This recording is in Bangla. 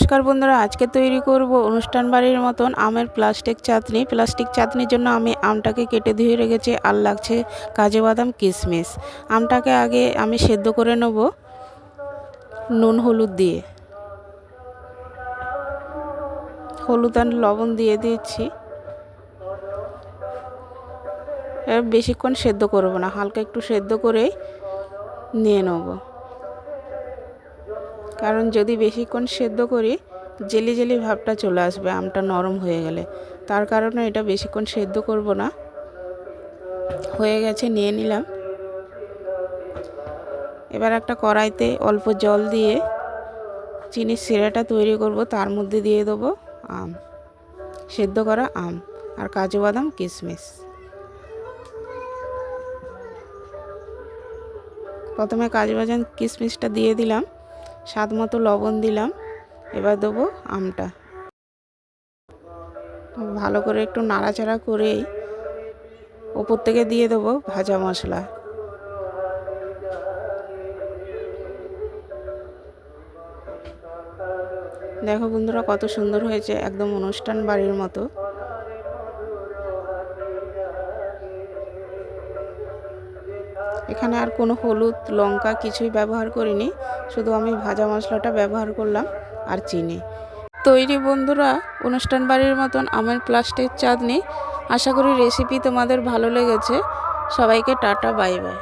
নমস্কার বন্ধুরা, আজকে তৈরি করব অনুষ্ঠান বাড়ির মতন আমের প্লাস্টিক চাটনি। প্লাস্টিক চাটনির জন্য আমি আমটাকে কেটে ধুয়ে রেখেছি, আর লাগছে কাজু বাদাম কিশমিশ। আমটাকে আগে আমি সেদ্ধ করে নেব নুন হলুদ দিয়ে। হলুদ আর লবণ দিয়ে দিচ্ছি। এর বেশিক্ষণ সেদ্ধ করব না, হালকা একটু সেদ্ধ করে নিয়ে নেব, কারণ যদি বেশিক্ষণ সেদ্ধ করি জেলি জেলি ভাবটা চলে আসবে আমটা নরম হয়ে গেলে। তার কারণে এটা বেশিক্ষণ সেদ্ধ করব না। হয়ে গেছে, নিয়ে নিলাম। এবার একটা কড়াইতে অল্প জল দিয়ে চিনির সিরাটা তৈরি করব, তার মধ্যে দিয়ে দেবো আম, সেদ্ধ করা আম আর কাজু বাদাম কিশমিশ। প্রথমে কাজু বাদাম কিশমিশটা দিয়ে দিলাম, স্বাদ মতো লবণ দিলাম। এবার দেবো আমটা, ভালো করে একটু নাড়াচাড়া করেই ওপর থেকে দিয়ে দেবো ভাজা মশলা। দেখো বন্ধুরা, কত সুন্দর হয়েছে, একদম অনুষ্ঠান বাড়ির মতো। এখানে আর কোনো হলুদ লঙ্কা কিছুই ব্যবহার করিনি, শুধু আমি ভাজা মশলাটা ব্যবহার করলাম আর চিনি। তৈরি বন্ধুরা অনুষ্ঠান বাড়ির মতন আমের প্লাস্টিক চাটনি। আশা করি রেসিপি তোমাদের ভালো লেগেছে। সবাইকে টাটা, বাই বাই।